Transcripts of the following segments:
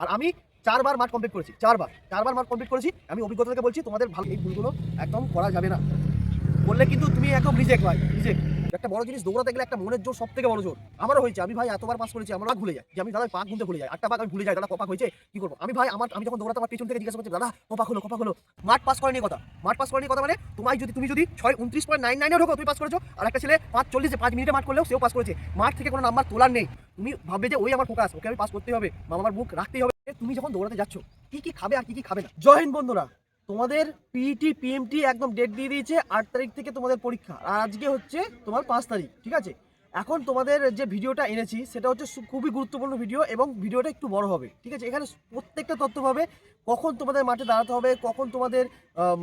আর আমি 4 বার মাঠ কমপ্লিট করেছি, 4 বার মাঠ কমপ্লিট করেছি। আমি অভিজ্ঞতা থেকে বলছি তোমাদের ভালো এই ভুলগুলো একদম করা যাবে না। করলে কিন্তু তুমি একদম রিজেক্ট ভাই, রিজেক্ট। একটা বড় জিনিস দৌড়াতে গেলে একটা মনের জোর সবথেকে বড় জোর। আমারও হয়েছে, আমি ভাই এতবার পাস করেছি, আমরা ভুলে যাই যে আমি দাদা পাক গুনতে ভুলে যাই, 8টা পাক আমি ভুলে যাই, দাদা কপাক হয়েছে কি করবো আমি ভাই। আমি যখন দৌড়াতে আমার পেছন থেকে জিজ্ঞাসা করছি দাদা কপাক হলো। মাঠ পাস করেনি কথা, মাঠ পাস করেনি কথা মানে তুমি যদি 6:29.99 ঢোকো তুমি পাস করেছো, আর একটা ছেলে 5:40 5 মিনিটে মাঠ করলেও সেও পাস করেছে। মাঠ থেকে কোনো নাম্বার তোলার নেই। তুমি ভাববে যে ওই আমার ফোকাস, ওকে আমি পাস করতেই হবে, আমার বুক রাখতেই হবে। তুমি যখন দৌড়াতে যাচ্ছ কি খাবে আর কি খাবে না। জয় হিন্দ বন্ধুরা, তোমাদের পিইটি পিএমটি একদম ডেট দিয়ে দিয়েছে। 8 তারিখ থেকে তোমাদের পরীক্ষা, আর আজকে হচ্ছে তোমার 5 তারিখ, ঠিক আছে। এখন তোমাদের যে ভিডিওটা এনেছি সেটা হচ্ছে খুবই গুরুত্বপূর্ণ ভিডিও, এবং ভিডিওটা একটু বড় হবে, ঠিক আছে। এখানে প্রত্যেকটা তথ্য পাবে, কখন তোমাদের মাঠে দাঁড়াতে হবে, কখন তোমাদের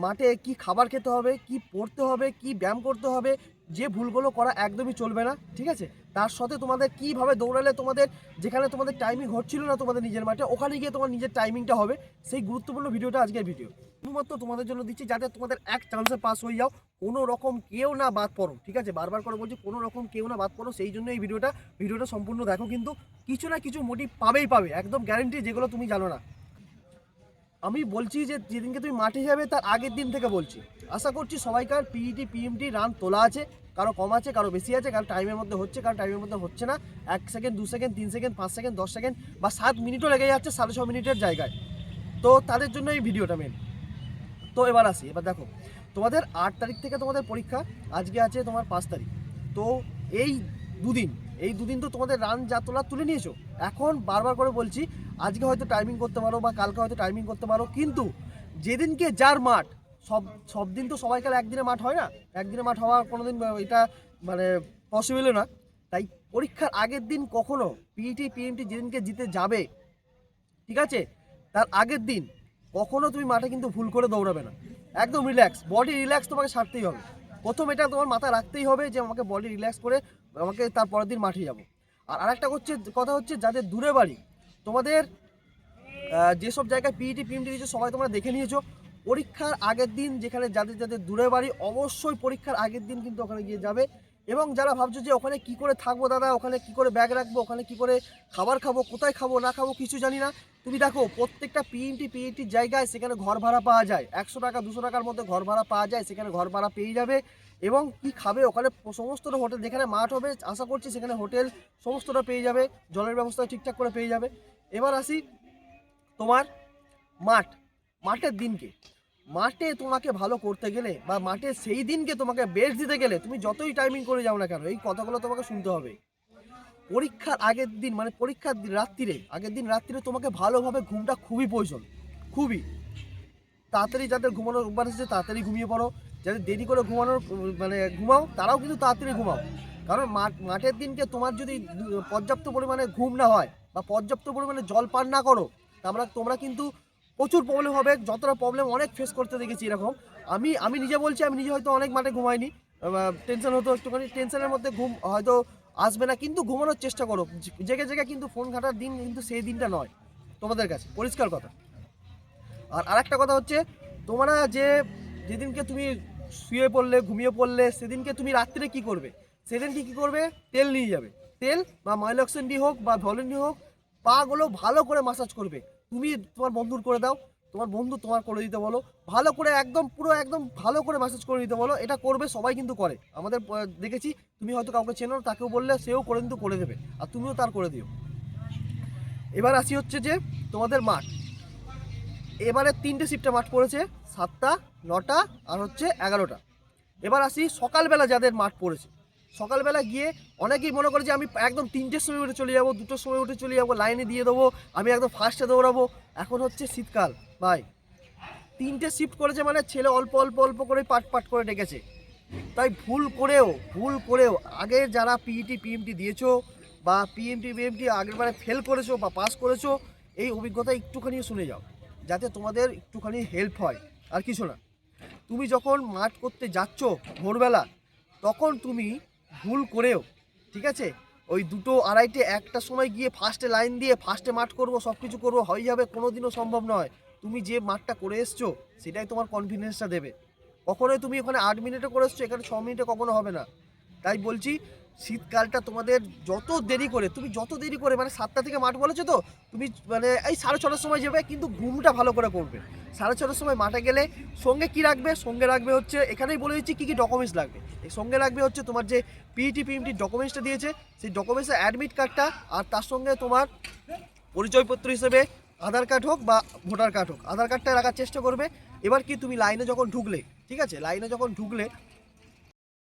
মাঠে কি খাবার খেতে হবে, কি পড়তে হবে, কি ব্যায়াম করতে হবে, যে ভুলগুলো করা একদমই চলবে না, ঠিক আছে। তার সাথে তোমাদের কিভাবে দৌড়ালে তোমাদের যেখানে তোমাদের টাইমিং হচ্ছিল না তোমাদের নিজের মাঠে, ওখানে গিয়ে তোমার নিজের টাইমিংটা হবে, সেই গুরুত্বপূর্ণ ভিডিওটা আজকের ভিডিও শুধুমাত্র তোমাদের জন্য দিচ্ছি, যাতে তোমাদের এক চান্সে পাস হয়ে যাও, কোনো রকম কেউ না বাদ পড়ো, ঠিক আছে। বারবার করে বলছি কোনো রকম কেউ না বাদ পড়ো, সেই জন্য এই ভিডিওটা সম্পূর্ণ দেখো, কিন্তু কিছু না কিছু মোটিভ পাবে, একদম গ্যারেন্টি, যেগুলো তুমি জানো না। আমি বলছি যে যেদিনকে তুমি মাঠে যাবে তার আগের দিন থেকে বলছি, আশা করছি সবাইকার পিইটি পিএমটি রান তোলা আছে, কারো কম আছে, কারো বেশি আছে, কারো টাইমের মধ্যে হচ্ছে, কারো টাইমের মধ্যে হচ্ছে না। 1 second 2 second 3 second 5 second 10 second বা 7 মিনিটও লেগে যাচ্ছে 6.5 মিনিটের জায়গায়, তো তাদের জন্য এই ভিডিওটা মেন। তো এবার দেখো, তোমাদের 8 তারিখ থেকে তোমাদের পরীক্ষা, আজকে আছে তোমার 5 তারিখ। তো এই দুদিন তো তোমাদের রান যা তোলা তুলে নিয়েছো। এখন বারবার করে বলছি, আজকে হয়তো টাইমিং করতে পারো বা কালকে হয়তো টাইমিং করতে পারো, কিন্তু যেদিনকে যার মাঠ, সব দিন তো সবাইকার একদিনে মাঠ হয় না, একদিনে মাঠ হওয়া কোনোদিন এটা মানে পসিবলও না। তাই পরীক্ষার আগের দিন কখনো পিইটি পিএমটি যেদিনকে জিতে যাবে, ঠিক আছে, তার আগের দিন কখনো তুমি মাঠে কিন্তু ভুল করে দৌড়াবে না। একদম রিল্যাক্স, বডি রিল্যাক্স তোমাকে ছাড়তেই হবে। প্রথম এটা তোমার মাথায় রাখতেই হবে যে আমাকে বডি রিল্যাক্স করে আমাকে তার পরের দিন মাঠে যাব। আর আরেকটা কথা হচ্ছে, যাদের দূরে বাড়ি, তোমাদের যেসব জায়গায় পিইটি পিএমটি দিয়েছো সবাই তোমরা দেখে নিয়েছো। পরীক্ষার আগের দিন যেখানে যাদের দূরে বাড়ি, অবশ্যই পরীক্ষার আগের দিন কিন্তু ওখানে গিয়ে যাবে। এবং যারা ভাবছো যে ওখানে কি করে থাকবো দাদা, ওখানে কি করে ব্যাগ রাখবো, ওখানে কি করে খাবার খাবো, কোথায় খাবো না খাবো কিছু জানি না, তুমি দেখো প্রত্যেকটা পিইটির জায়গায় সেখানে ঘর ভাড়া পাওয়া যায়। 100 টাকা 200 টাকার মধ্যে ঘর ভাড়া পাওয়া যায়, সেখানে ঘর ভাড়া পেয়ে যাবে। এবং কি খাবে ওখানে সমস্তটা হোটেল, যেখানে মাঠ হবে আশা করছি সেখানে হোটেল সমস্তটা পেয়ে যাবে, জলের ব্যবস্থা ঠিকঠাক করে পেয়ে যাবে। এবার আসি তোমার মাঠের দিনকে। মাঠে তোমাকে ভালো করতে গেলে বা মাঠে সেই দিনকে তোমাকে বেস্ট দিতে গেলে, তুমি যতই টাইমিং করে যাও না কেন, এই কথাগুলো তোমাকে শুনতে হবে। পরীক্ষার আগের দিন মানে পরীক্ষার আগের দিন রাত্রিরে তোমাকে ভালোভাবে ঘুমটা খুবই প্রয়োজন, খুবই তাড়াতাড়ি। যাদের ঘুমানোর অভ্যাস আছে তাড়াতাড়ি ঘুমিয়ে পড়ো, যাদের দেরি করে ঘুমাও তারাও কিন্তু তাড়াতাড়ি ঘুমাও। কারণ মাঠের দিনকে তোমার যদি পর্যাপ্ত পরিমাণে ঘুম না হয় বা পর্যাপ্ত পরিমাণে জল পান না করো, তোমরা কিন্তু প্রচুর প্রবলেম হবে। যতটা প্রবলেম অনেক ফেস করতে দেখেছি এরকম। আমি নিজে বলছি, আমি নিজে হয়তো অনেক মাঠে ঘুমাইনি, টেনশন হতো একটুখানি, টেনশনের মধ্যে ঘুম হয়তো আসবে না, কিন্তু ঘুমানোর চেষ্টা করো। জেগে কিন্তু ফোন ঘাটার দিন কিন্তু সেই দিনটা নয় তোমাদের কাছে, পরিষ্কার কথা। আর আরেকটা কথা হচ্ছে, তোমরা যেদিনকে তুমি শুয়ে পড়লে ঘুমিয়ে পড়লে, সেদিনকে তুমি রাত্রে কি করবে, সেদিনকে কি করবে, তেল নিয়ে যাবে। তেল বা মাইলক্সেন ডি হোক বা ভলিনি হোক, পাগুলো ভালো করে মাসাজ করবে। তুমি তোমার বন্ধুর করে দাও, তোমার বন্ধু তোমার করে দিতে বলো, ভালো করে একদম ভালো করে মাসাজ করে দিতে বলো। এটা করবে, সবাই কিন্তু করে, আমাদের দেখেছি। তুমি হয়তো কাউকে চেনো, তাকেও বললে সেও করে দেবে, আর তুমিও তার করে দিও। এবার আসি হচ্ছে যে তোমাদের মাঠ, এবারে 3টে শিফটে মাঠ পড়েছে, 7টা 9টা আর হচ্ছে 11টা। এবার আসি সকালবেলা যাদের মাঠ পড়েছে, সকালবেলা গিয়ে অনেকেই মনে করে যে আমি একদম 3টের সময় উঠে চলে যাবো, 2টোর সময় উঠে চলে যাবো, লাইনে দিয়ে দেবো, আমি একদম ফার্স্টে দৌড়াবো। এখন হচ্ছে শীতকাল ভাই, 3টে শিফট করেছে মানে ছেলে অল্প অল্প করে পাট করে ডেকেছে। তাই ভুল করেও আগের যারা পিইটি পিএমটি দিয়েছো বা পিএমটি বিএমটি আগেরবারে ফেল করেছো বা পাস করেছো, এই অভিজ্ঞতা একটুখানি শুনে যাও, যাতে তোমাদের একটুখানি হেল্প হয়, আর কিছু না। তুমি যখন মাঠ করতে যাচ্ছ ভোরবেলা, তখন তুমি ভুল করেও, ঠিক আছে, ওই 2টো 2:30 1টার সময় গিয়ে ফার্স্টে লাইন দিয়ে ফার্স্টে মাঠ করবো, সব কিছু করবো, হয়ে যাবে, কোনো দিনও সম্ভব নয়। তুমি যে মাঠটা করে এসছো সেটাই তোমার কনফিডেন্সটা দেবে। কখনোই তুমি ওখানে 8 মিনিটে করে এসছো, এখানে 6 মিনিটে কখনো হবে না। তাই বলছি, শীতকালটা তোমাদের যত দেরি করে মানে 7টা থেকে মাঠ বলেছো তো, তুমি মানে এই 6:30টার সময় যাবে, কিন্তু ঘুমটা ভালো করে করবে। 6:30টার সময় মাঠে গেলে সঙ্গে কি রাখবে? সঙ্গে রাখবে হচ্ছে, এখানেই বলে দিচ্ছি কী কী ডকুমেন্টস লাগবে। এই সঙ্গে রাখবে হচ্ছে তোমার যে পিইটি পিএমটি ডকুমেন্টসটা দিয়েছে, সেই ডকুমেন্টসের অ্যাডমিট কার্ডটা, আর তার সঙ্গে তোমার পরিচয়পত্র হিসেবে আধার কার্ড হোক বা ভোটার কার্ড হোক, আধার কার্ডটা রাখার চেষ্টা করবে। এবার কি তুমি লাইনে যখন ঢুকলে, ঠিক আছে, লাইনে যখন ঢুকলে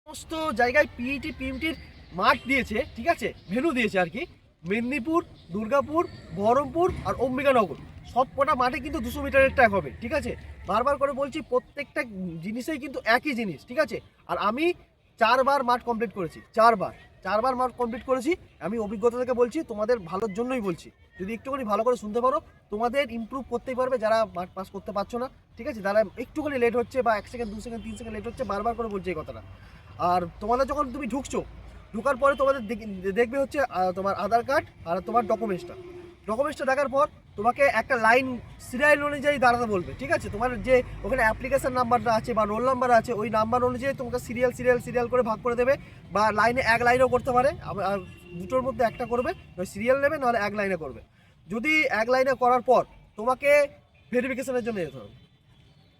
সমস্ত জায়গায় পিইটি পিএমটির মাঠ দিয়েছে, ঠিক আছে, ভেন্যু দিয়েছে আর কি। মেদিনীপুর, দুর্গাপুর, বহরমপুর আর অম্বিকানগর সব কটা মাঠে কিন্তু 200 মিটারের ট্র্যাক হবে, ঠিক আছে। বারবার করে বলছি, প্রত্যেকটা জিনিসেই কিন্তু একই জিনিস, ঠিক আছে। আর আমি 4বার মাঠ কমপ্লিট করেছি, 4বার মাঠ কমপ্লিট করেছি। আমি অভিজ্ঞতা থেকে বলছি, তোমাদের ভালোর জন্যই বলছি। যদি একটুখানি ভালো করে শুনতে পারো, তোমাদের ইমপ্রুভ করতেই পারবে। যারা মাঠ পাস করতে পারছো না, ঠিক আছে, যারা একটুখানি লেট হচ্ছে বা 1 সেকেন্ড 2 সেকেন্ড 3 সেকেন্ড লেট হচ্ছে, বারবার করে বলছি এই কথাটা। আর তোমাদের যখন তুমি ঢোকার পরে তোমাদের দেখবে হচ্ছে তোমার আধার কার্ড আর তোমার ডকুমেন্টসটা দেখার পর তোমাকে একটা লাইন সিরিয়াল অনুযায়ী দাঁড়াতে বলবে, ঠিক আছে। তোমার যে ওখানে অ্যাপ্লিকেশন নাম্বারটা আছে বা রোল নাম্বার আছে, ওই নাম্বার অনুযায়ী তোমাকে সিরিয়াল করে ভাগ করে দেবে। বা লাইনে এক লাইনেও করতে পারে, আর দুটোর মধ্যে একটা করবে, নয় সিরিয়াল নেবে, নাহলে এক লাইনে করবে। যদি এক লাইনে করার পর তোমাকে ভেরিফিকেশনের জন্য যেতে হবে।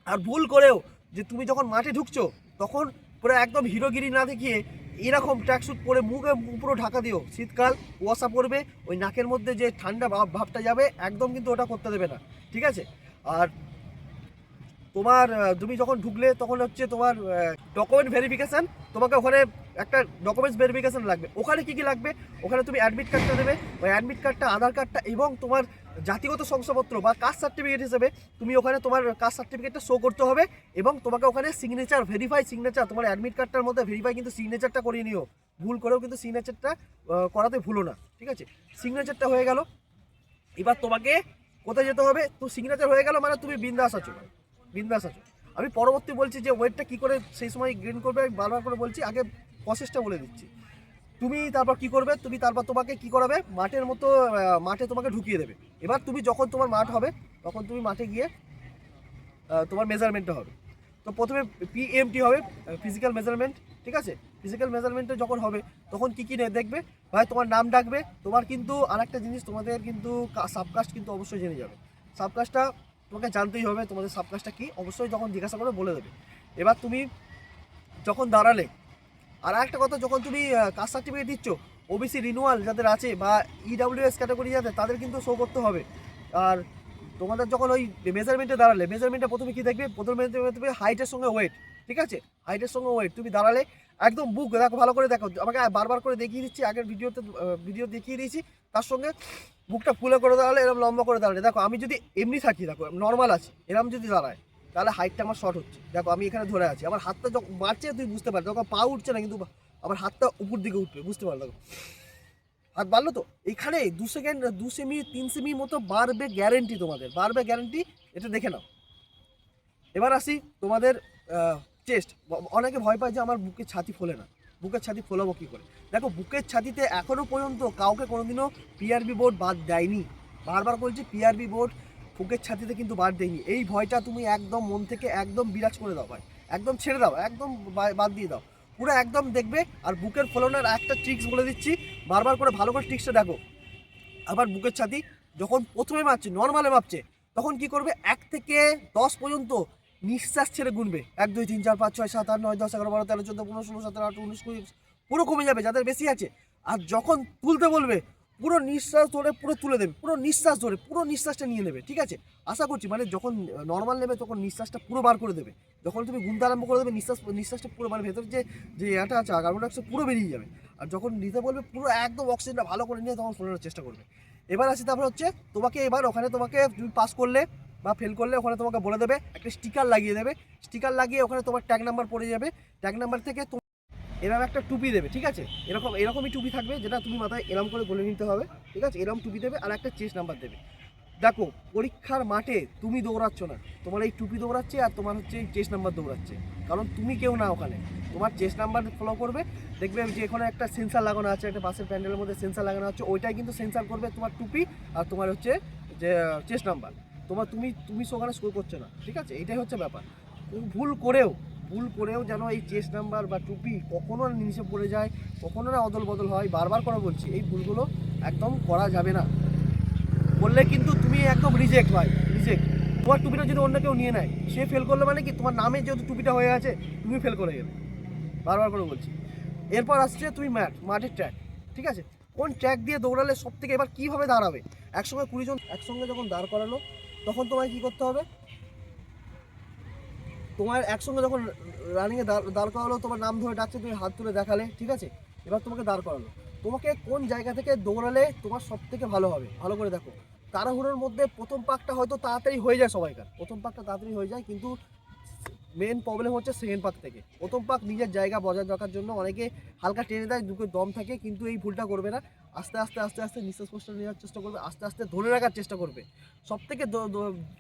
আর ভুল করেও যে তুমি যখন মাঠে ঢুকছো, তখন পুরো একদম হিরোগিরি না দেখিয়ে এরকম ট্র্যাকস্যুট পরে মুখে পুরো ঢাকা দিও। শীতকাল, কুয়াশা পড়বে, ওই নাকের মধ্যে যে ঠান্ডা ভাবটা যাবে, একদম কিন্তু ওটা করতে দেবে না, ঠিক আছে। আর তোমার তুমি যখন ঢুকলে তখন হচ্ছে তোমার ডকুমেন্ট ভেরিফিকেশান, তোমাকে ওখানে একটা ডকুমেন্টস ভেরিফিকেশান লাগবে। ওখানে কী কী লাগবে? ওখানে তুমি অ্যাডমিট কার্ডটা দেবে, ওই অ্যাডমিট কার্ডটা, আধার কার্ডটা এবং তোমার জাতিগত শংসাপত্র বা কাস্ট সার্টিফিকেট হিসেবে তুমি ওখানে তোমার কাস্ট সার্টিফিকেটটা শো করতে হবে। এবং তোমাকে ওখানে সিগনেচার, ভেরিফাই সিগনেচার, তোমার অ্যাডমিট কার্ডটার মধ্যে ভেরিফাই কিন্তু সিগনেচারটা করিয়ে নিও। ভুল করেও কিন্তু সিগনেচারটা করাতে ভুলো না, ঠিক আছে। সিগনেচারটা হয়ে গেল, এবার তোমাকে কোথায় যেতে হবে? তো সিগনেচার হয়ে গেল মানে তুমি বিন্দাস আছো। আমি পরবর্তী বলছি যে ওয়েটটা কী করে সেই সময় গেইন করবে, আমি বারবার করে বলছি, আগে প্রসেসটা বলে দিচ্ছি। তুমি তারপর কি করবে? তোমাকে কি করাবে? মাঠের মতো মাঠে তোমাকে ঢুকিয়ে দেবে। এবার তুমি যখন তোমার মাঠ হবে, তখন তুমি মাঠে গিয়ে তোমার মেজারমেন্টটা হবে। তো প্রথমে পিএমটি হবে, ফিজিক্যাল মেজারমেন্ট, ঠিক আছে। ফিজিক্যাল মেজারমেন্টে যখন হবে, তখন কী কী দেখবে? ভাই তোমার নাম ডাকবে। তোমার কিন্তু আরেকটা জিনিস, তোমাদের কিন্তু সাবকাস্ট কিন্তু অবশ্যই জেনে যাবে। সাবকাস্টটা তোমাকে জানতেই হবে, তোমাদের সাবকাস্টটা কী অবশ্যই যখন জিজ্ঞাসা করে বলে দেবে। এবার তুমি যখন দাঁড়ালে, আর একটা কথা, যখন তুমি কাস্ট সার্টিফিকেট দিচ্ছ, ওবিসি রিনুয়াল যাদের আছে বা ইডাব্লিউএস ক্যাটাগরি যাদের, তাদের কিন্তু শো করতে হবে। আর তোমাদের যখন ওই মেজারমেন্টে দাঁড়ালে, মেজারমেন্টে প্রথমে কী দেখবে? প্রথমে দেখবে হাইটের সঙ্গে ওয়েট, ঠিক আছে। হাইটের সঙ্গে ওয়েট, তুমি দাঁড়ালে একদম বুক দেখো, ভালো করে দেখো, আমাকে বারবার করে দেখিয়ে দিচ্ছি, আগের ভিডিও দেখিয়ে দিয়েছি। তার সঙ্গে বুকটা ফুলে করে দাঁড়ালে, এরকম লম্বা করে দাঁড়ালে, দেখো আমি যদি এমনি থাকি, দেখো নর্মাল আছি, এরকম যদি দাঁড়ায়, তাহলে হাইটটা আমার শর্ট হচ্ছে। দেখো আমি এখানে ধরে আছি, আমার হাতটা যখন বাড়ছে তুই বুঝতে পারবি, যখন পা উঠছে না, কিন্তু আমার হাতটা উপর দিকে উঠবে, বুঝতে পারলো? দেখো হাত বাড়লো তো, এখানে 2 সেকেন্ড 2 সেমি 3 সেমি মতো বাড়বে, গ্যারেন্টি, তোমাদের বাড়বে গ্যারেন্টি, এটা দেখে নাও। এবার আসি তোমাদের চেস্ট। অনেকে ভয় পায় যে আমার বুকের ছাতি ফোলে না, বুকের ছাতি ফোলাবো কী করে? দেখো বুকের ছাতিতে এখনও পর্যন্ত কাউকে কোনোদিনও পিআরবি বোর্ড বাদ দেয়নি। বারবার বলছি, পিআরবি বোর্ড বুকের ছাতিতে কিন্তু বাদ দেয়নি। এই ভয়টা তুমি একদম মন থেকে একদম বিরাজ করে দাও ভাই, একদম ছেড়ে দাও, একদম বাদ দিয়ে দাও, পুরো একদম দেখবে। আর বুকের ফোলানোর একটা ট্রিক্স বলে দিচ্ছি, বারবার করে ভালো করে ট্রিক্সটা দেখো। আবার বুকের ছাতি যখন প্রথমে মাপছে, নর্মালে মাপছে, তখন কি করবে? 1 থেকে 10 পর্যন্ত নিঃশ্বাস ছেড়ে গুনবে। 1 2 3 4 5 6 7 8 9 10 11 12 13 14 15 16 17 18 19 20, পুরো কমে যাবে যাদের বেশি আছে। আর যখন তুলতে বলবে, পুরো নিঃশ্বাস ধরে পুরো তুলে দেবে, পুরো নিঃশ্বাস ধরে পুরো নিঃশ্বাসটা নিয়ে নেবে, ঠিক আছে। আশা করছি মানে যখন নর্মাল নেবে, তখন নিঃশ্বাসটা পুরো বার করে দেবে। যখন তুমি গুনতে আরম্ভ করে দেবে, নিঃশ্বাসটা পুরো, মানে ভেতর যে এটা আছে, কার্বন ডাইঅক্সাইড পুরো বেরিয়ে যাবে। আর যখন নিতে বলবে, পুরো একদম অক্সিজেনটা ভালো করে নিয়ে তখন ফোলানোর চেষ্টা করবে। এবার আসি, তারপর হচ্ছে তোমাকে, এবার ওখানে তোমাকে তুমি পাস করলে বা ফেল করলে, ওখানে তোমাকে বলে দেবে, একটা স্টিকার লাগিয়ে দেবে। স্টিকার লাগিয়ে ওখানে তোমার ট্যাগ নাম্বার পড়ে যাবে। ট্যাগ নাম্বার থেকে এরকম একটা টুপি দেবে, ঠিক আছে। এরকমই টুপি থাকবে, যেটা তুমি মাথায় এরম করে বলে নিতে হবে, ঠিক আছে। এরকম টুপি দেবে, আর একটা চেস্ট নাম্বার দেবে। দেখো পরীক্ষার মাঠে তুমি দৌড়াচ্ছ না, তোমার এই টুপি দৌড়াচ্ছে, আর তোমার হচ্ছে এই চেস্ট নাম্বার দৌড়াচ্ছে। কারণ তুমি কেউ না, ওখানে তোমার চেস্ট নাম্বার ফলো করবে। দেখবে যে এখানে একটা সেন্সার লাগানো আছে, একটা বাসের প্যান্ডেলের মধ্যে সেন্সার লাগানো আছে, ওইটাই কিন্তু সেন্সার করবে তোমার টুপি আর তোমার হচ্ছে যে চেস্ট নাম্বার। তুমি ওখানে স্কোর করছে না, ঠিক আছে। এইটাই হচ্ছে ব্যাপার। ভুল করেও যেন এই চেস্ট নাম্বার বা টুপি কখনো নিচে পড়ে যায়, কখনো না অদল বদল হয়। বারবার করে বলছি এই ভুলগুলো একদম করা যাবে না। করলে কিন্তু তুমি একদম রিজেক্ট ভাই, রিজেক্ট। তোমার টুপিটা যদি অন্য কেউ নিয়ে নেয়, সে ফেল করলে মানে কি তোমার নামে যেহেতু টুপিটা হয়ে আছে তুমি ফেল করে গেলে। বারবার করে বলছি। এরপর আসছে তুমি মাঠের ট্র্যাক, ঠিক আছে? কোন ট্র্যাক দিয়ে দৌড়ালে সব থেকে এবার কীভাবে দাঁড়াবে? একসঙ্গে 20 জন একসঙ্গে যখন দাঁড় করালো তখন তোমায় কী করতে হবে? তোমার একসঙ্গে যখন রানিংয়ে দাঁড় করালো, তোমার নাম ধরে ডাকছে, তুমি হাত তুলে দেখালে, ঠিক আছে? এবার তোমাকে দাঁড় করালো, তোমাকে কোন জায়গা থেকে দৌড়ালে তোমার সব থেকে ভালো হবে? ভালো করে দেখো। তাড়াহুড়োর মধ্যে প্রথম পাকটা হয়তো তাড়াতাড়ি হয়ে যায়, সবাইকার প্রথম পাকটা তাড়াতাড়ি হয়ে যায়, কিন্তু মেন প্রবলেম হচ্ছে সেকেন্ড পাক থেকে। প্রথম পাক নিজের জায়গা বজায় রাখার জন্য অনেকে হালকা টেনে দেয়, দুটো দম থাকে, কিন্তু এই ভুলটা করবে না। আস্তে আস্তে আস্তে আস্তে নিঃশ্বাস প্রশ্বাস নেওয়ার চেষ্টা করবে, আস্তে আস্তে ধরে রাখার চেষ্টা করবে। সব থেকে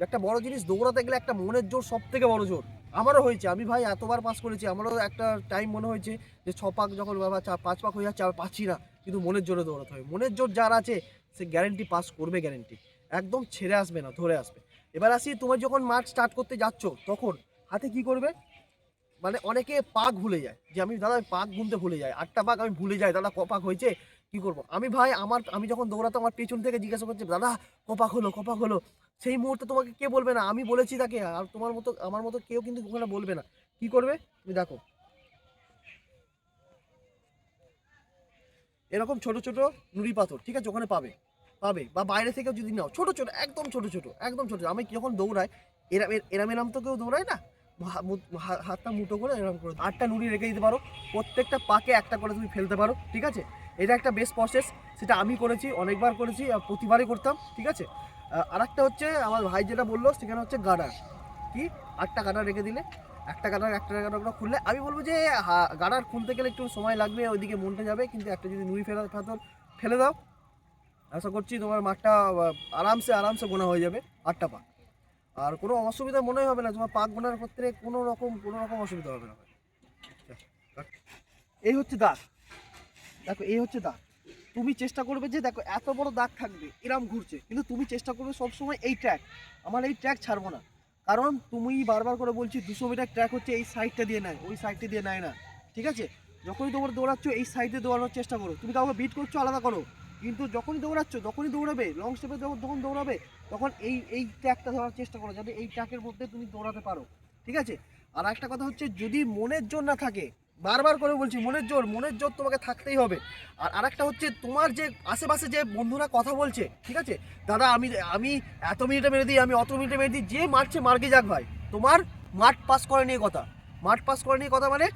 একটা বড় জিনিস, দৌড়াতে গেলে একটা মনের জোর সব থেকে বড় জোর। আমারও হয়েছে, আমি ভাই এতবার পাস করেছি, আমারও একটা টাইম মনে হয়েছে যে 6 পাক যখন বাবা 5 পাক হয়ে যাচ্ছে আর পাচ্ছি না, কিন্তু মনের জোরে দৌড়াতে হয়। মনের জোর যার আছে সে গ্যারেন্টি পাস করবে, গ্যারেন্টি, একদম ছেড়ে আসবে না, ধরে আসবে। এবার আসি, তোমার যখন মাঠ স্টার্ট করতে যাচ্ছ তখন হাতে কি করবে? মানে অনেকে পাক ভুলে যায়, যে আমি দাদা আমি পাক গুনতে ভুলে যাই, 8টা পাক আমি ভুলে যাই, দাদা কপাক হয়েছে, কি করব? আমি ভাই আমি যখন দৌড়াতাম আমার পেছন থেকে জিজ্ঞাসা করছে, দাদা কপাক হলো, কপাক হলো। সেই মুহূর্তে তোমাকে কে বলবে না আমি বলেছি তাকে? আর তোমার মতো আমার মতো কেউ কিন্তু ওখানে বলবে না। কি করবে তুমি দেখো, এরকম ছোট ছোট নুড়ি পাথর, ঠিক আছে, ওখানে পাবে, পাবে, বা বাইরে থেকেও যদি নাও, ছোট ছোট, একদম ছোট ছোট, একদম ছোট। আমি যখন দৌড়াই এরাম এরাম তো কেউ দৌড়ায় না, হাতটা মুঠো করে এরকম করে 8টা নুড়ি রেখে দিতে পারো, প্রত্যেকটা পাকে একটা করে তুমি ফেলতে পারো, ঠিক আছে? এটা একটা বেস্ট প্রসেস, সেটা আমি করেছি, অনেকবার করেছি, প্রতিবারই করতাম, ঠিক আছে? আর একটা হচ্ছে আমার ভাই যেটা বললো, সেখানে হচ্ছে গার্ডার। কি 8টা গার্ডার রেখে দিলে, একটা গার্ডার খুললে, আমি বলবো যে গার্ডার খুলতে গেলে একটু সময় লাগবে, ওইদিকে মনটা যাবে, কিন্তু একটা যদি নুড়ি পাথর ফেলে দাও, আশা করছি তোমার মাঠটা আরামসে আরামসে গোনা হয়ে যাবে 8টা পাক। আর কোনো অসুবিধা মনে হবে না, তোমার পাক গোনার ক্ষেত্রে কোনো রকম অসুবিধা হবে না। এই হচ্ছে দাগ, দেখো এই হচ্ছে দাগ। তুমি চেষ্টা করবে যে দেখো এত বড় দাগ থাকবে, এরম ঘুরছে, কিন্তু তুমি চেষ্টা করবে সবসময় এই ট্র্যাক, আমার এই ট্র্যাক ছাড়বো না। কারণ তুমি বারবার করে বলছি 200 মিটার ট্র্যাক হচ্ছে এই সাইডটা দিয়ে নেয়, ওই সাইডটা দিয়ে নেয় না, ঠিক আছে? যখনই তোমার দৌড়াচ্ছ এই সাইডে দৌড়ানোর চেষ্টা করো, তুমি কাউকে বিট করছো আলাদা করো, কিন্তু যখনই দৌড়াবে লং স্টেপে যখন দৌড়াবে, তখন এই ট্র্যাকটা ধরার চেষ্টা করো, যাতে এই ট্র্যাকের মধ্যে তুমি দৌড়াতে পারো, ঠিক আছে? আর একটা কথা হচ্ছে, যদি মনের জোর না থাকে, বারবার করে বলছি মনের জোর তোমাকে থাকতেই হবে। আর আরেকটা হচ্ছে, তোমার যে আশেপাশে যে বন্ধুরা কথা বলছে, ঠিক আছে, দাদা আমি এত মিনিটে মেরে দিই, আমি অত মিনিটে মেরে দিই, যে মারছে মার্কে যাক ভাই, তোমার মাঠ পাস করে নিয়ে কথা, মাঠ পাস করে নিয়ে কথা, মানে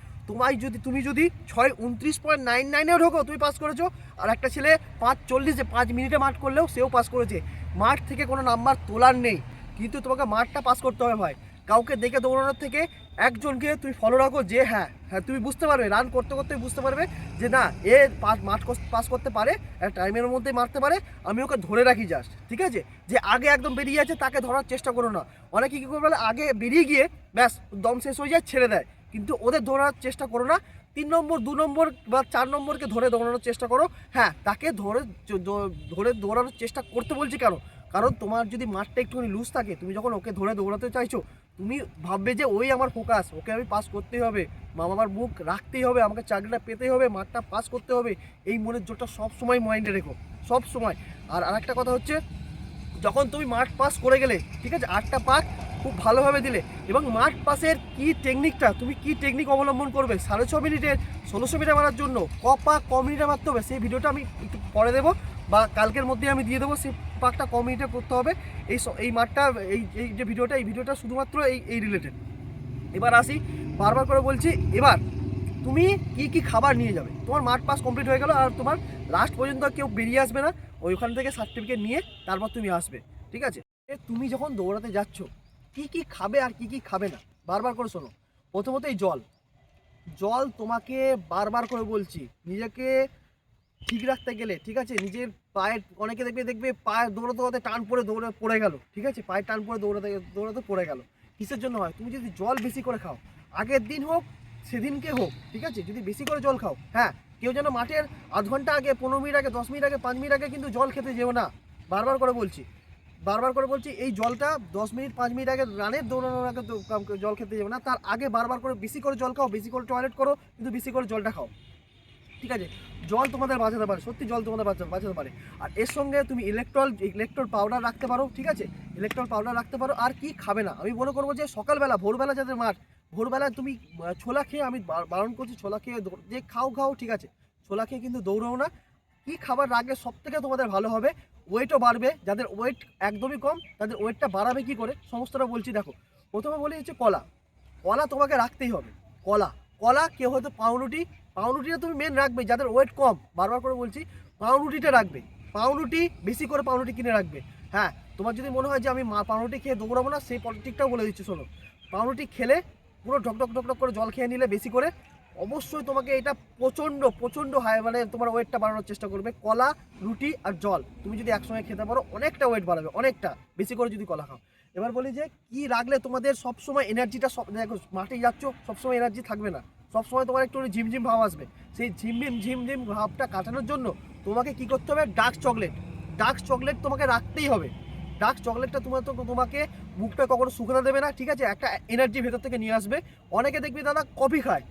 তুমি যদি 6:29.99-এও ঢোকো তুমি পাস করেছো, আর একটা ছেলে 5:40-এ 5 মিনিটে মাঠ করলেও সেও পাস করেছে। মাঠ থেকে কোনো নাম্বার তোলার নেই, কিন্তু তোমাকে মাঠটা পাস করতে হবে ভাই। কাউকে দেখে দৌড়ানোর থেকে একজনকে তুমি ফলো রাখো, যে হ্যাঁ তুমি বুঝতে পারবে, রান করতে করতে বুঝতে পারবে যে না, এ মাঠ পাস করতে পারে, টাইমের মধ্যে মারতে পারে, আমি ওকে ধরে রাখি জাস্ট, ঠিক আছে? যে আগে একদম বেরিয়ে আছে তাকে ধরার চেষ্টা করো না। অনেকে কী করবে, আগে বেরিয়ে গিয়ে ব্যাস দম শেষ হয়ে যায়, ছেড়ে দেয়, কিন্তু ওদের ধরার চেষ্টা করো না। 3 নম্বর 2 নম্বর বা 4 নম্বরকে ধরে দৌড়ানোর চেষ্টা করো। হ্যাঁ, তাকে ধরে দৌড়ানোর চেষ্টা করতে বলছি কেন? কারণ তোমার যদি মাঠটা একটুখানি লুজ থাকে, তুমি যখন ওকে ধরে দৌড়াতে চাইছো, তুমি ভাববে যে ওই আমার ফোকাস, ওকে আমি পাস করতেই হবে, আমার মুখ রাখতেই হবে, আমাকে চাকরিটা পেতেই হবে, মাঠটা পাস করতে হবে। এই মনের জোরটা সবসময় মাইন্ডে রেখো, সব সময়। আর আরেকটা কথা হচ্ছে, যখন তুমি মাঠ পাস করে গেলে, ঠিক আছে, 8টা পাক খুব ভালোভাবে দিলে, এবং মাঠ পাসের তুমি কি টেকনিক অবলম্বন করবে 6.5 মিনিটের 1600 মিটার মারার জন্য, ক মিনিটে মারতে হবে, সেই ভিডিওটা আমি একটু পরে দেবো, বা কালকের মধ্যে আমি দিয়ে দেবো। সেই পাকটা মিনিটে করতে হবে, এই মাঠটা, এই যে ভিডিওটা শুধুমাত্র এই রিলেটেড। এবার আসি, বারবার করে বলছি, এবার তুমি কি খাবার নিয়ে যাবে? তোমার মাঠ পাস কমপ্লিট হয়ে গেল, আর তোমার লাস্ট পর্যন্ত কেউ বেরিয়ে আসবে না, ওইখান থেকে সার্টিফিকেট নিয়ে তারপর তুমি আসবে, ঠিক আছে? তুমি যখন দৌড়াতে যাচ্ছ, কি খাবে আর কি খাবে না, বারবার করে শোনো। প্রথমত এই জল তোমাকে বারবার করে বলছি, নিজেকে ঠিক রাখতে গেলে, ঠিক আছে, নিজের পায়ের, অনেকে দেখবে পায়ে দৌড়াতে টান পড়ে পড়ে গেল, ঠিক আছে, পায়ের টান পড়ে দৌড়াতে পড়ে গেল। কিসের জন্য হয়? তুমি যদি জল বেশি করে খাও, আগের দিন হোক সেদিনকে হোক, ঠিক আছে, যদি বেশি করে জল খাও, হ্যাঁ, কেউ যেন মাঠের আধ ঘন্টা আগে, 15 মিনিট আগে, 10 মিনিট আগে, 5 মিনিট আগে কিন্তু জল খেতে যেও না। বারবার করে বলছি এই জলটা 10 মিনিট 5 মিনিট আগে, রানের দৌড়ানোর আগে জল খেতে যাবে না, তার আগে বারবার করে বেশি করে জল খাও, বেশি করে টয়লেট করো, কিন্তু বেশি করে জলটা খাও। ঠিক আছে, জল তোমাদের বাঁচাতে পারে, সত্যি জল তোমাদের বাঁচাতে পারে। আর এর সঙ্গে তুমি ইলেকট্রল পাউডার রাখতে পারো, ঠিক আছে, ইলেকট্রল পাউডার রাখতে পারো। আর কি খাবে না, আমি মনে করবো যে সকালবেলা ভোরবেলা যাদের মাঠ, ভোরবেলা তুমি ছোলা খেয়ে, আমি বারণ করছি ছোলা খেয়ে যে খাও ঠিক আছে, ছোলা খেয়ে কিন্তু দৌড়াও না। কি খাবার রাখলে সব থেকে তোমাদের ভালো হবে, ওয়েটও বাড়বে। যাদের ওয়েট একদমই কম তাদের ওয়েটটা বাড়াবে কি করে সমস্তটা বলছি। দেখো, প্রথমে বলি হচ্ছে কলা। কলা তোমাকে রাখতেই হবে। কলা কেউ হয়তো পাউরুটিটা তুমি মেন রাখবে। যাদের ওয়েট কম, বারবার করে বলছি, পাউরুটিটা রাখবে। পাউরুটি বেশি করে পাউরুটি কিনে রাখবে। হ্যাঁ, তোমার যদি মনে হয় যে আমি পাউরুটি খেয়ে দৌড়াবো না, সেই পলিটিকটাও বলে দিচ্ছি, শোনো। পাউরুটি খেলে পুরো ঢকঢক করে জল খেয়ে নিলে বেশি করে, অবশ্যই তোমাকে এটা প্রচণ্ড হাই, মানে তোমার ওয়েটটা বাড়ানোর চেষ্টা করবে। কলা, রুটি আর জল তুমি যদি একসঙ্গে খেতে পারো, অনেকটা ওয়েট বাড়াবে, অনেকটা বেশি করে যদি কলা খাও। এবার বলি যে কি রাখলে তোমাদের সবসময় এনার্জিটা, দেখো মাঠে যাচ্ছ, সবসময় এনার্জি থাকবে না, সবসময় তোমার একটু ঝিমঝিম ভাব আসবে। সেই ঝিমঝিম ভাবটা কাটানোর জন্য তোমাকে কি করতে হবে, ডার্ক চকলেট তোমাকে রাখতেই হবে। ডার্ক চকলেটটা তোমাকে মুখটা কখনো শুকনো দেবে না, ঠিক আছে, একটা এনার্জি ভেতর থেকে নিয়ে আসবে। অনেকে দেখবি দাদা কফি খায়,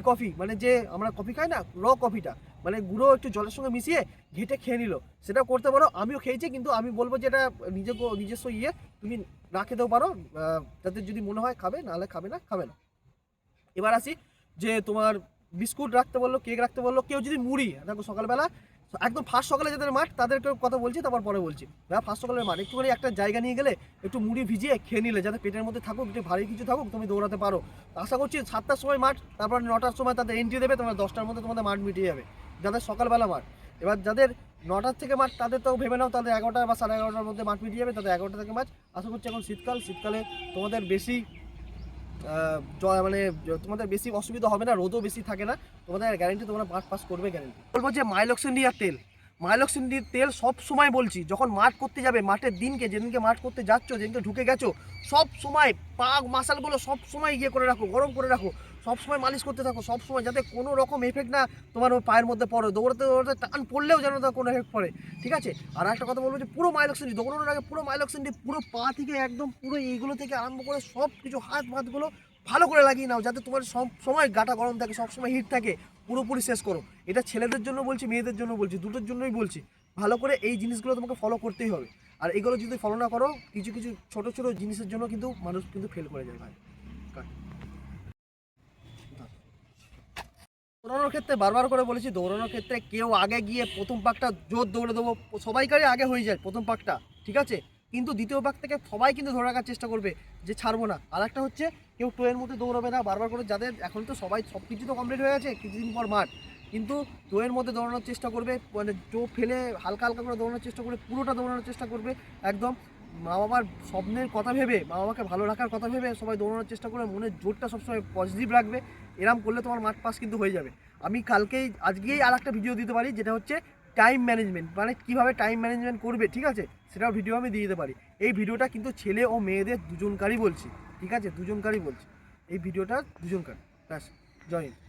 কফি মানে যে আমরা কফি খাই না, কফিটা মানে গুঁড়ো একটু জলের সঙ্গে মিশিয়ে ঘেটে খেয়ে নিল, সেটাও করতে পারো। আমিও খেয়েছি, কিন্তু আমি বলবো যে এটা নিজস্ব তুমি না খেতেও পারো, তাদের যদি মনে হয় খাবে, নাহলে খাবে না। এবার আসি যে তোমার বিস্কুট রাখতে বললো, কেক রাখতে বললো, কেউ যদি মুড়ি, দেখো সকালবেলা একদম ফার্স্ট সকালে যাদের মাঠ তাদেরকে কথা বলছি, তারপর পরে বলছি। ফার্স্ট সকালের মাঠ একটুখানি একটা জায়গা নিয়ে গেলে একটু মুড়ি ভিজিয়ে খেয়ে নিলে, যাতে পেটের মধ্যে থাকুক, একটু ভারী কিছু থাকুক, তুমি দৌড়াতে পারো। আশা করছি 7টার সময় মাঠ, তারপর 9টার সময় তাদের এন্ট্রি দেবে, তোমার 10টার মধ্যে তোমাদের মাঠ মিটিয়ে যাবে, যাদের সকালবেলা মাঠ। এবার যাদের 9টার থেকে মাঠ, তাদের তো ভেবে নাও তাদের 11টা বা 11:30টার মধ্যে মাঠ মিটিয়ে যাবে, তাদের 11টা থেকে মাঠ। আশা করছি এখন শীতকালে তোমাদের বেশি মানে তোমাদের বেশি অসুবিধা হবে না, রোদও বেশি থাকে না, তোমাদের গ্যারেন্টি তোমরা মাঠ পাস করবে, গ্যারেন্টি। বলবো যে মাইলক্সিন্ডিয়ার তেল সব সময় বলছি, যখন মাঠ করতে যাবে, মাঠের যেদিনকে মাঠ করতে যাচ্ছ, যেদিনকে ঢুকে গেছো, সব সময় পাক মাসালগুলো সব সময় করে রাখো, গরম করে রাখো, সব সময় মালিশ করতে থাকো, সব সময়, যাতে কোনো রকম এফেক্ট না তোমার ওই পায়ের মধ্যে পড়ে, দৌড়াতে টান পড়লেও যেন তার কোনো এফেক্ট পড়ে, ঠিক আছে। আর একটা কথা বলবো যে পুরো মাইলক্সিন্ডি দৌড়ানোর আগে, পুরো মাইলক্সিন্ডি পুরো পা থেকে একদম পুরো এইগুলো থেকে আরম্ভ করে সব কিছু হাতগুলো ভালো করে লাগিয়ে নাও, যাতে তোমার সব সময় গাটা গরম থাকে, সব সময় হিট থাকে, পুরোপুরি শেষ করো। এটা ছেলেদের জন্য বলছি, মেয়েদের জন্য বলছি, দুটোর জন্যই বলছি। ভালো করে এই জিনিসগুলো তোমাকে ফলো করতেই হবে। আর এগুলো যদি ফলো না করো, কিছু ছোট জিনিসের জন্য কিন্তু মানুষ কিন্তু ফেল করে যায় ভাই। দৌড়ানোর ক্ষেত্রে বারবার করে বলেছি, দৌড়ানোর ক্ষেত্রে কেউ আগে গিয়ে প্রথম পাকটা জোর দৌড়ে দেবো, সবাইকারই আগে হয়ে যায় প্রথম পাকটা, ঠিক আছে, কিন্তু দ্বিতীয় পাক থেকে সবাই কিন্তু ধরে রাখার চেষ্টা করবে যে ছাড়বো না। আর একটা হচ্ছে কেউ টোয়ের মধ্যে দৌড়াবে না, বারবার করে, যাদের এখন তো সব কিছু তো কমপ্লিট হয়ে গেছে, কিছুদিন পর মাঠ, কিন্তু টোয়ের মধ্যে দৌড়ানোর চেষ্টা করবে, মানে টো ফেলে হালকা করে দৌড়ানোর চেষ্টা করবে, পুরোটা দৌড়ানোর চেষ্টা করবে একদম। মা বাবার স্বপ্নের কথা ভেবে, মা বাবাকে ভালো রাখার কথা ভেবে সবাই দৌড়ানোর চেষ্টা করবে, মনের জোরটা সবসময় পজিটিভ রাখবে। এরম করলে তোমার মাঠ পাস কিন্তু হয়ে যাবে। আমি আজকেই আর একটা ভিডিও দিতে পারি, যেটা হচ্ছে টাইম ম্যানেজমেন্ট, মানে কীভাবে টাইম ম্যানেজমেন্ট করবে, ঠিক আছে, সেটাও ভিডিও আমি দিয়ে দিতে পারি। এই ভিডিওটা কিন্তু ছেলে ও মেয়েদের দুজনকারই বলছি, ঠিক আছে, দুজনকারই বলছি, এই ভিডিওটা দুজনকার। ব্যাস, জয় হিন্দ।